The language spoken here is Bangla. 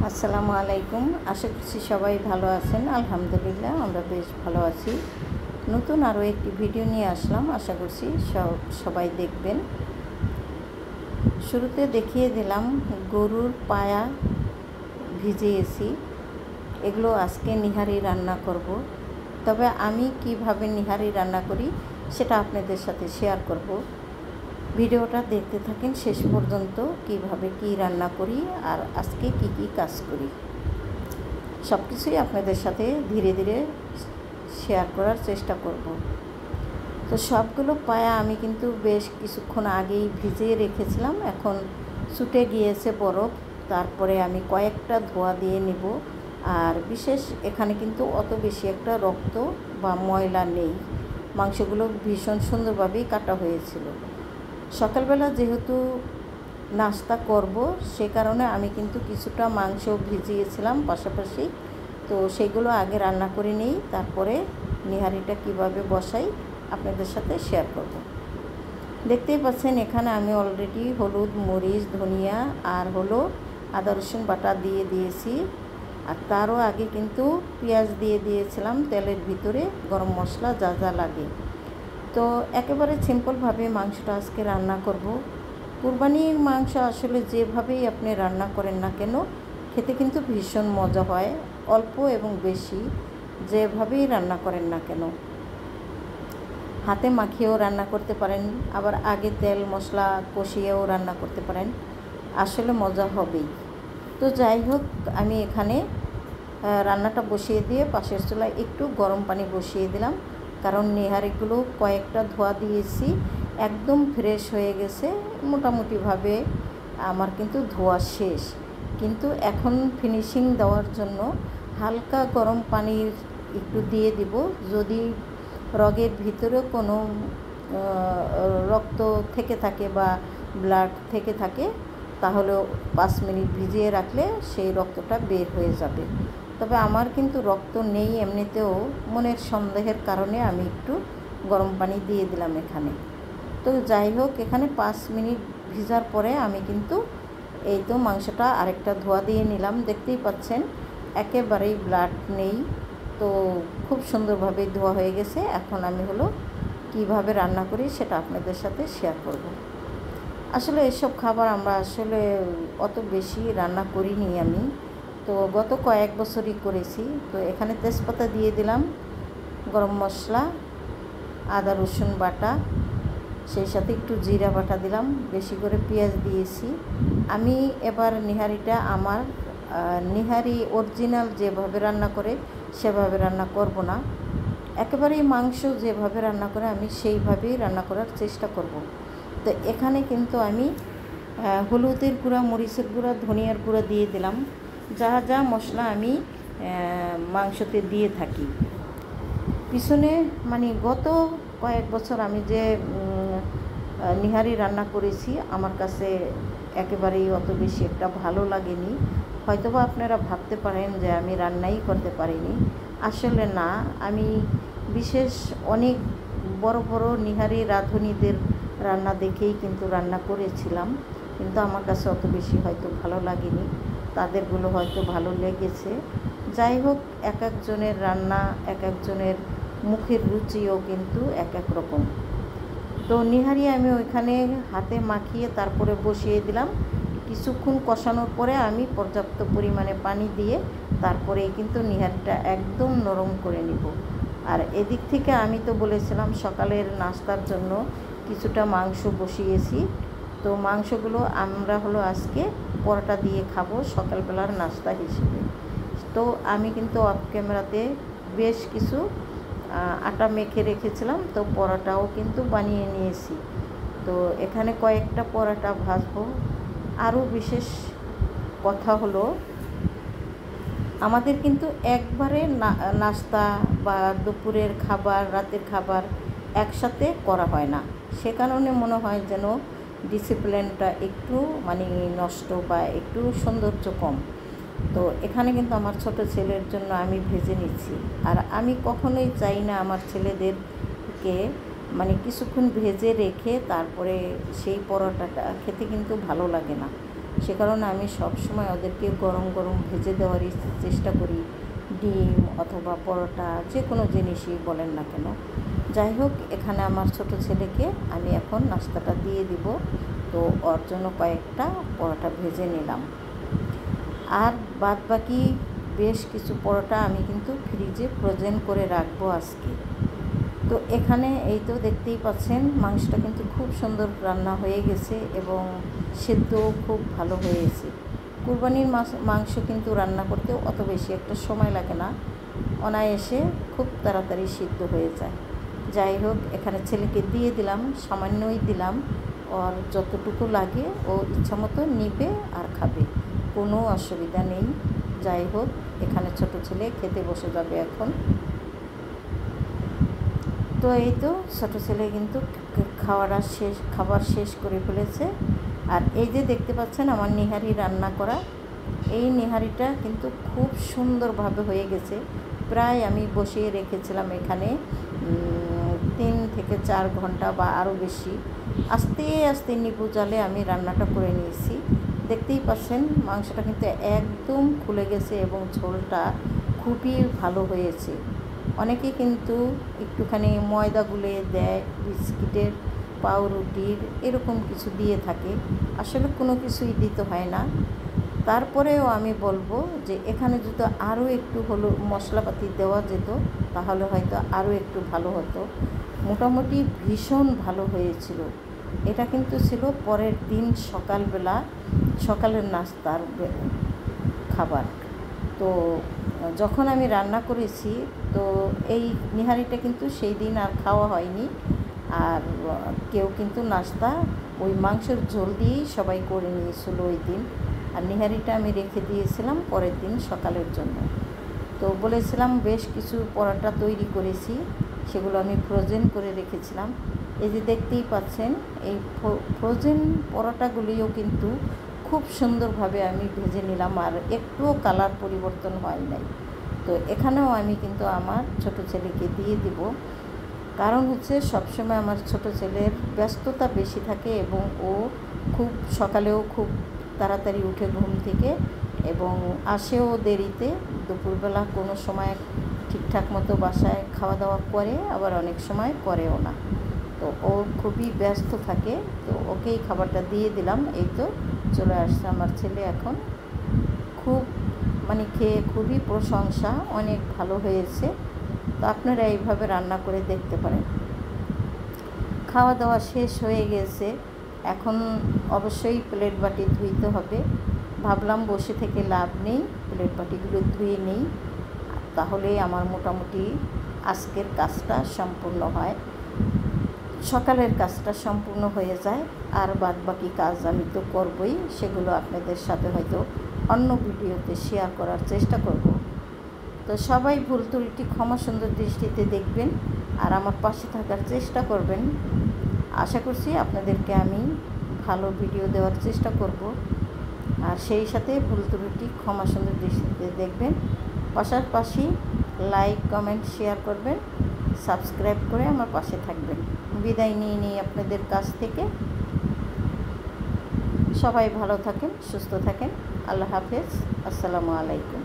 আসসালামু আলাইকুম। আশা করছি সবাই ভালো আছেন। আলহামদুলিল্লাহ আমরা বেশ ভালো আছি। নতুন আরও একটি ভিডিও নিয়ে আসলাম, আশা করছি সবাই দেখবেন। শুরুতে দেখিয়ে দিলাম গরুর পায়া ভিজিয়েছি। এগুলো আজকে নিহারি রান্না করব। তবে আমি কিভাবে নিহারি রান্না করি সেটা আপনাদের সাথে শেয়ার করব। ভিডিওটা দেখতে থাকেন শেষ পর্যন্ত, কিভাবে কি রান্না করি আর আজকে কি কি কাজ করি সব কিছুই আপনাদের সাথে ধীরে ধীরে শেয়ার করার চেষ্টা করব। তো সবগুলো পায়া আমি কিন্তু বেশ কিছুক্ষণ আগেই ভিজিয়ে রেখেছিলাম, এখন ছুটে গিয়েছে বরফ। তারপরে আমি কয়েকটা ধোয়া দিয়ে নিব। আর বিশেষ এখানে কিন্তু অত বেশি একটা রক্ত বা ময়লা নেই, মাংসগুলো ভীষণ সুন্দরভাবেই কাটা হয়েছিল। সকালবেলা যেহেতু নাস্তা করব সে কারণে আমি কিন্তু কিছুটা মাংস ভিজিয়েছিলাম পাশাপাশি, তো সেগুলো আগে রান্না করে নিই, তারপরে নিহারিটা কিভাবে বসাই আপনাদের সাথে শেয়ার করব। দেখতেই পাচ্ছেন এখানে আমি অলরেডি হলুদ, মরিচ, ধনিয়া আর আদা রসুন বাটা দিয়ে দিয়েছি। আর তারও আগে কিন্তু পেঁয়াজ দিয়ে দিয়েছিলাম তেলের ভিতরে, গরম মশলা যা যা লাগে। তো একেবারে সিম্পলভাবে মাংসটা আজকে রান্না করব। কুরবানির মাংস আসলে যেভাবেই আপনি রান্না করেন না কেন খেতে কিন্তু ভীষণ মজা হয়, অল্প এবং বেশি যেভাবেই রান্না করেন না কেন। হাতে মাখিয়েও রান্না করতে পারেন, আবার আগে তেল মশলা কষিয়েও রান্না করতে পারেন, আসলে মজা হবেই। তো যাই হোক, আমি এখানে রান্নাটা বসিয়ে দিয়ে পাশের চুলায় একটু গরম পানি বসিয়ে দিলাম, কারণ নেহারিগুলো কয়েকটা ধোয়া দিয়েছি, একদম ফ্রেশ হয়ে গেছে মোটামুটিভাবে। আমার কিন্তু ধোয়া শেষ, কিন্তু এখন ফিনিশিং দেওয়ার জন্য হালকা গরম পানি একটু দিয়ে দিব। যদি রগের ভিতরে কোনো রক্ত থেকে থাকে বা ব্লাড থেকে থাকে তাহলে 5 মিনিট ভিজিয়ে রাখলে সেই রক্তটা বের হয়ে যাবে। তবে আমার কিন্তু রক্ত নেই এমনিতেও, মনের সন্দেহের কারণে আমি একটু গরম পানি দিয়ে দিলাম এখানে। তো যাই হোক, এখানে 5 মিনিট ভিজার পরে আমি কিন্তু এই তো মাংসটা আরেকটা ধোয়া দিয়ে নিলাম। দেখতেই পাচ্ছেন একেবারেই ব্লাড নেই, তো খুব সুন্দরভাবে ধোয়া হয়ে গেছে। এখন আমি কিভাবে রান্না করি সেটা আপনাদের সাথে শেয়ার করব। আসলে এসব খাবার আমরা আসলে অত বেশি রান্না করিনি আমি, তো গত কয়েক বছরই করেছি। তো এখানে তেজপাতা দিয়ে দিলাম, গরম মশলা, আদা রসুন বাটা, সেই সাথে একটু জিরা বাটা দিলাম, বেশি করে পেঁয়াজ দিয়েছি। আমি এবার নিহারিটা আমার নিহারি অরিজিনাল যেভাবে রান্না করে সেভাবে রান্না করব না, একেবারেই মাংস যেভাবে রান্না করে আমি সেইভাবেই রান্না করার চেষ্টা করব। তো এখানে কিন্তু আমি হলুদের গুঁড়া, মরিচের গুঁড়া, ধনিয়ার গুঁড়া দিয়ে দিলাম, যা যা মশলা আমি মাংসতে দিয়ে থাকি। পিছনে গত কয়েক বছর আমি যে নিহারি রান্না করেছি আমার কাছে একেবারেই অত বেশি একটা ভালো লাগেনি। হয়তোবা আপনারা ভাবতে পারেন যে আমি রান্নাই করতে পারিনি, আসলে না, আমি বিশেষ অনেক বড় বড় নিহারি রাঁধুনিদের রান্না দেখেই কিন্তু রান্না করেছিলাম, কিন্তু আমার কাছে অত বেশি হয়তো ভালো লাগেনি, তাদেরগুলো হয়তো ভালো লেগেছে। যাই হোক, এক একজনের রান্না, এক একজনের মুখের রুচিও কিন্তু এক এক রকম। তো নিহারি আমি ওইখানে হাতে মাখিয়ে তারপরে বসিয়ে দিলাম। কিছুক্ষণ কষানোর পরে আমি পর্যাপ্ত পরিমাণে পানি দিয়ে তারপরেই কিন্তু নিহারিটা একদম নরম করে নিব। আর এদিক থেকে আমি তো বলেছিলাম সকালের নাস্তার জন্য কিছুটা মাংস বসিয়েছি। তো মাংসগুলো আমরা আজকে পরোটা দিয়ে খাবো সকালবেলার নাস্তা হিসেবে। তো আমি কিন্তু অফ ক্যামেরাতে বেশ কিছু আটা মেখে রেখেছিলাম, তো পরোটাও কিন্তু বানিয়ে নিয়েছি। তো এখানে কয়েকটা পরোটা ভাজবো। আরও বিশেষ কথা আমাদের কিন্তু একবারে নাস্তা বা দুপুরের খাবার, রাতের খাবার একসাথে করা হয় না, সে কারণে মনে হয় যেন ডিসিপ্লিনটা একটু নষ্ট বা একটু সৌন্দর্য কম। তো এখানে কিন্তু আমার ছোট ছেলের জন্য আমি ভেজে নিচ্ছি, আর আমি কখনোই চাই না আমার ছেলেদেরকে কিছুক্ষণ ভেজে রেখে তারপরে সেই পরোটাটা খেতে কিন্তু ভালো লাগে না। সে কারণে আমি সবসময় ওদেরকে গরম গরম ভেজে দেওয়ারই চেষ্টা করি, ডিম অথবা পরোটা, যে কোনো জিনিসই বলেন না কেন। যাই হোক, এখানে আমার ছোট ছেলেকে আমি এখন নাস্তাটা দিয়ে দিব, তো ওর জন্য কয়েকটা পরোটা ভেজে নিলাম। আর বাদ বাকি বেশ কিছু পরোটা আমি কিন্তু ফ্রিজে ফ্রোজেন করে রাখবো আজকে। তো এখানে এই তো দেখতেই পাচ্ছেন, মাংসটা কিন্তু খুব সুন্দর রান্না হয়ে গেছে এবং সেদ্ধও খুব ভালো হয়েছে। কুরবানির মাংস কিন্তু রান্না করতেও অত বেশি একটা সময় লাগে না, অনায়াসে খুব তাড়াতাড়ি সিদ্ধ হয়ে যায়। যাই হোক, এখানে ছেলেকে দিয়ে দিলাম, সামান্যই দিলাম, ওর যতটুকু লাগে ও ইচ্ছামতো নিবে আর খাবে, কোনো অসুবিধা নেই। যাই হোক, এখানে ছোট ছেলে খেতে বসে যাবে এখন। তো এই তো ছোটো ছেলে কিন্তু খাবার শেষ করে ফেলেছে। আর এই যে দেখতে পাচ্ছেন আমার নিহারি রান্না করা, এই নিহারিটা কিন্তু খুব সুন্দরভাবে হয়ে গেছে। প্রায় আমি বসিয়ে রেখেছিলাম এখানে 3 থেকে 4 ঘন্টা বা আরও বেশি। আস্তে আস্তে নিভু জালে আমি রান্নাটা করে নিয়েছি। দেখতেই পাচ্ছেন মাংসটা কিন্তু একদম খুলে গেছে এবং ঝোলটা খুবই ভালো হয়েছে। অনেকে কিন্তু একটুখানি ময়দা গুলে দেয়, বিস্কিটের পাউরুটির এরকম কিছু দিয়ে থাকে, আসলে কোনো কিছুই দিতে হয় না। তারপরেও আমি বলবো যে এখানে যদি আরও একটু মশলাপাতি দেওয়া যেত তাহলে হয়তো আরও একটু ভালো হতো। মোটামুটি ভীষণ ভালো হয়েছিল। এটা কিন্তু ছিল পরের দিন সকালের নাস্তার খাবার। তো যখন আমি রান্না করেছি, তো এই নিহারিটা কিন্তু সেই দিন আর খাওয়া হয়নি। আর কেউ কিন্তু নাস্তা ওই মাংসের ঝোল দিয়েই সবাই করে নিয়েছিল ওই দিন। আর নিহারিটা আমি রেখে দিয়েছিলাম পরের দিন সকালের জন্য। তো বলেছিলাম বেশ কিছু পরোটা তৈরি করেছি, সেগুলো আমি ফ্রোজেন করে রেখেছিলাম। এই যে দেখতেই পাচ্ছেন, এই ফ্রোজেন পরোটাগুলিও কিন্তু খুব সুন্দরভাবে আমি ভেজে নিলাম, আর একটুও কালার পরিবর্তন হয় নাই। তো এখানেও আমি কিন্তু আমার ছোট ছেলেকে দিয়ে দিব, কারণ হচ্ছে সবসময় আমার ছোট ছেলের ব্যস্ততা বেশি থাকে এবং ও খুব সকালেও খুব তাড়াতাড়ি উঠে ঘুম থেকে এবং আসেও দেরিতে। দুপুরবেলা কোনো সময় ঠিকঠাক মতো বাসায় খাওয়া দাওয়া করে, আবার অনেক সময় করেও না। তো ও খুবই ব্যস্ত থাকে, তো ওকেই খাবারটা দিয়ে দিলাম। এই তো চলে আসছে আমার ছেলে এখন, খুব খেয়ে খুবই প্রশংসা, অনেক ভালো হয়েছে। তো আপনারা এইভাবে রান্না করে দেখতে পারেন। খাওয়া দাওয়া শেষ হয়ে গেছে, এখন অবশ্যই প্লেট বাটি ধুইতে হবে। ভাবলাম বসে থেকে লাভ নেই, প্লেট বাটিগুলো ধুয়ে নেই, তাহলে আমার মোটামুটি আজকের কাজটা সম্পূর্ণ হয়, সকালের কাজটা সম্পূর্ণ হয়ে যায়। আর বাদ বাকি কাজ আমি তো করবই, সেগুলো আপনাদের সাথে হয়তো অন্য ভিডিওতে শেয়ার করার চেষ্টা করব। তো সবাই ভুল ত্রুটি ক্ষমা সুন্দর দৃষ্টিতে দেখবেন আর আমার পাশে থাকার চেষ্টা করবেন। আশা করছি আপনাদেরকে আমি ভালো ভিডিও দেওয়ার চেষ্টা করব, আর সেই সাথে ভুল ত্রুটি ক্ষমা সুন্দর দৃষ্টিতে দেখবেন। পাশাপাশি লাইক, কমেন্ট, শেয়ার করবেন, সাবস্ক্রাইব করে আমার পাশে থাকবেন। বিদায় নিয়ে নিই আপনাদের কাছ থেকে। সবাই ভালো থাকেন, সুস্থ থাকেন। আল্লাহ হাফেজ, আসসালামু আলাইকুম।